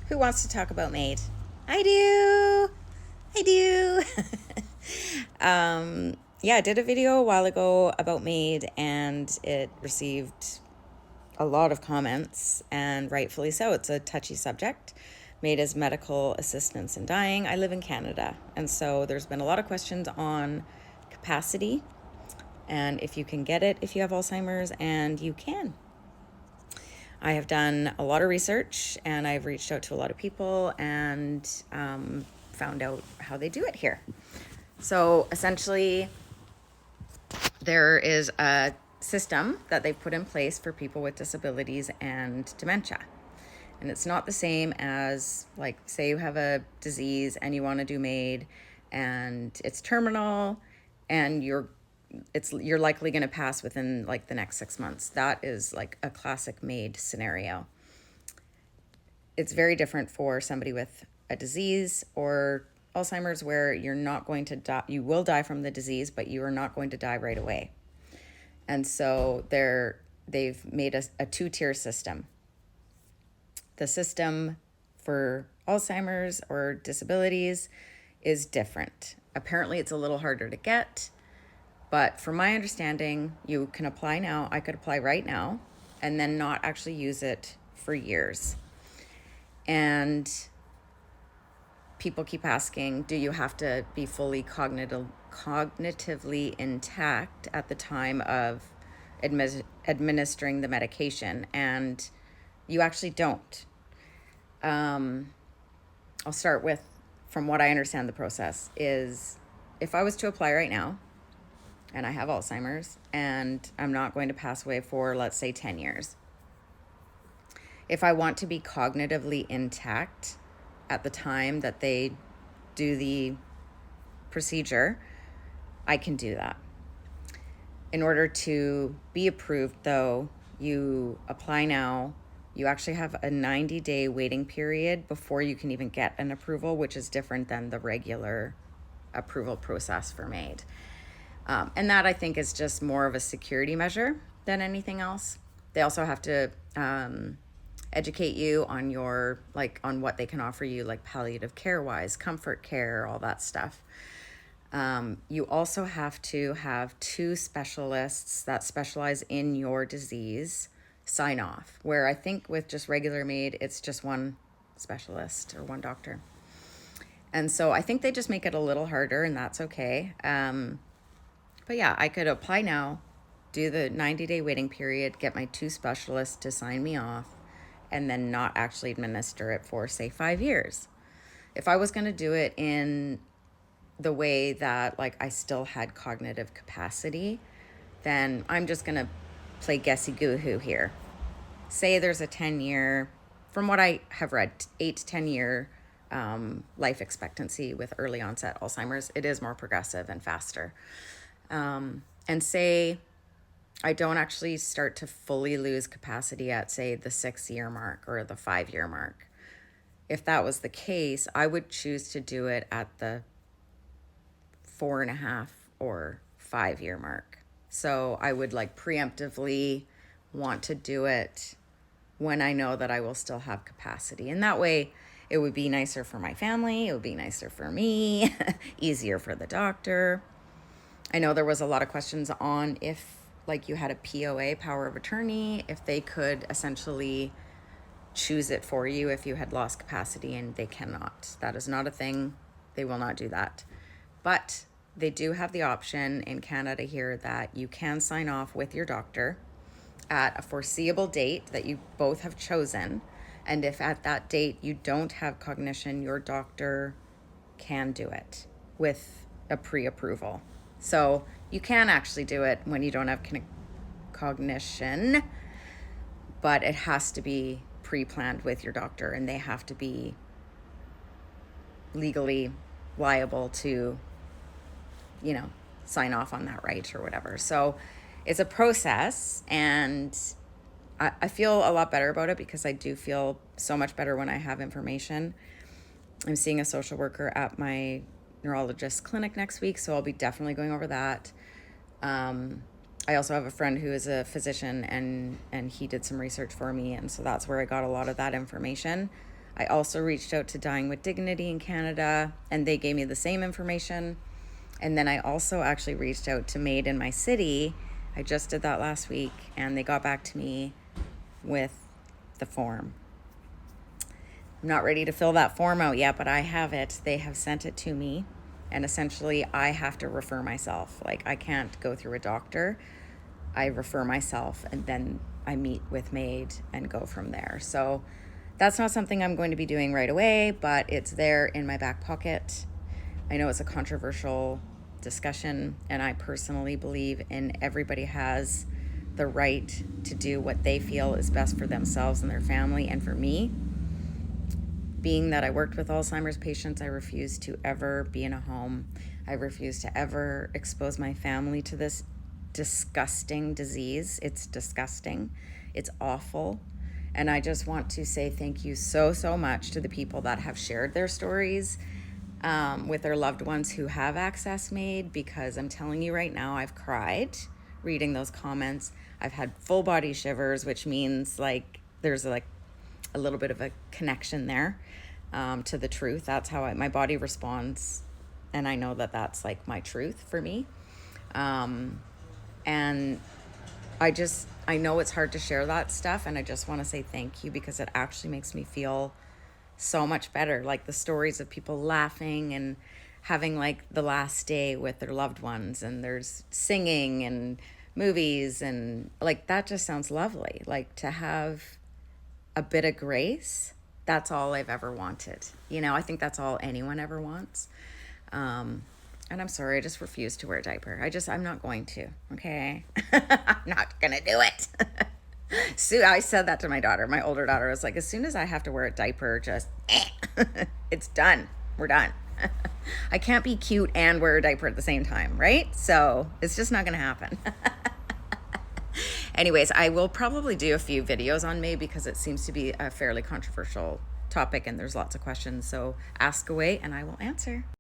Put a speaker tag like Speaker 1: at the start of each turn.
Speaker 1: Who wants to talk about Maid? I do. I do. Yeah, I did a video a while ago about Maid, and it received a lot of comments, and rightfully so. It's a touchy subject. Maid is medical assistance in dying. I live in Canada, and so there's been a lot of questions on capacity and if you can get it if you have Alzheimer's, and you can. I have done a lot of research, and I've reached out to a lot of people and found out how they do it here. So essentially, there is a system that they've put in place for people with disabilities and dementia. And it's not the same as, like, say you have a disease and you want to do Maid and it's terminal and you're likely going to pass within like the next 6 months. That is like a classic Maid scenario. It's very different for somebody with a disease or Alzheimer's, where you're not going to die. You will die from the disease, but you are not going to die right away. And so they've made a two-tier system. The system for Alzheimer's or disabilities is different. Apparently, it's a little harder to get, but from my understanding, you can apply now. I could apply right now and then not actually use it for years. And people keep asking, do you have to be fully cognitively intact at the time of administering the medication? And you actually don't. I'll start with, from what I understand the process is, if I was to apply right now and I have Alzheimer's and I'm not going to pass away for, let's say, 10 years, if I want to be cognitively intact at the time that they do the procedure, I can do that. In order to be approved, though, you apply now. You actually have a 90-day waiting period before you can even get an approval, which is different than the regular approval process for Maid. And that, I think, is just more of a security measure than anything else. They also have to educate you on on what they can offer you, like palliative care wise, comfort care, all that stuff. You also have to have two specialists that specialize in your disease sign off, where I think with just regular Maid, it's just one specialist or one doctor. And so I think they just make it a little harder, and that's okay. But yeah, I could apply now, do the 90-day waiting period, get my two specialists to sign me off, and then not actually administer it for, say, 5 years. If I was going to do it in the way that, like, I still had cognitive capacity, then I'm just going to play guessy-goo-hoo here. Say there's a 10-year, from what I have read, 8 to 10-year life expectancy with early onset Alzheimer's. It is more progressive and faster. And say I don't actually start to fully lose capacity at, say, the 6-year mark or the 5-year mark. If that was the case, I would choose to do it at the 4.5 or 5-year mark. So I would preemptively want to do it when I know that I will still have capacity. And that way it would be nicer for my family. It would be nicer for me, easier for the doctor. I know there was a lot of questions on if you had a POA, power of attorney, if they could essentially choose it for you if you had lost capacity, and they cannot. That is not a thing. They will not do that. But they do have the option in Canada here that you can sign off with your doctor at a foreseeable date that you both have chosen. And if at that date you don't have cognition, your doctor can do it with a pre-approval. So you can actually do it when you don't have cognition, but it has to be pre-planned with your doctor, and they have to be legally liable to, sign off on that right or whatever. So it's a process, and I feel a lot better about it because I do feel so much better when I have information. I'm seeing a social worker at my neurologist clinic next week, so I'll be definitely going over that. I also have a friend who is a physician, and he did some research for me, and so that's where I got a lot of that information. I also reached out to Dying with Dignity in Canada, and they gave me the same information. And then I also actually reached out to Maid in my city. I just did that last week, and they got back to me with the form. I'm not ready to fill that form out yet, but I have it. They have sent it to me, and essentially I have to refer myself. Like, I can't go through a doctor. I refer myself, and then I meet with Maid and go from there. So that's not something I'm going to be doing right away, but it's there in my back pocket. I know it's a controversial discussion, and I personally believe in everybody has the right to do what they feel is best for themselves and their family. And for me, being that I worked with Alzheimer's patients, I refuse to ever be in a home. I refuse to ever expose my family to this disgusting disease. It's disgusting. It's awful. And I just want to say thank you so, so much to the people that have shared their stories with their loved ones who have access Maid, because I'm telling you right now, I've cried reading those comments. I've had full body shivers, which means like there's like a little bit of a connection there to the truth. That's how my body responds. And I know that that's like my truth for me. And I know it's hard to share that stuff, and I just want to say thank you, because it actually makes me feel so much better. Like the stories of people laughing and having like the last day with their loved ones, and there's singing and movies, and like that just sounds lovely. Like to have a bit of grace, that's all I've ever wanted. You know, I think that's all anyone ever wants. And I'm sorry, I just refuse to wear a diaper. I'm not going to, okay? I'm not going to do it. So I said that to my daughter, my older daughter. I was like, as soon as I have to wear a diaper, it's done. We're done. I can't be cute and wear a diaper at the same time, right? So it's just not going to happen. Anyways, I will probably do a few videos on Maid, because it seems to be a fairly controversial topic and there's lots of questions. So ask away and I will answer.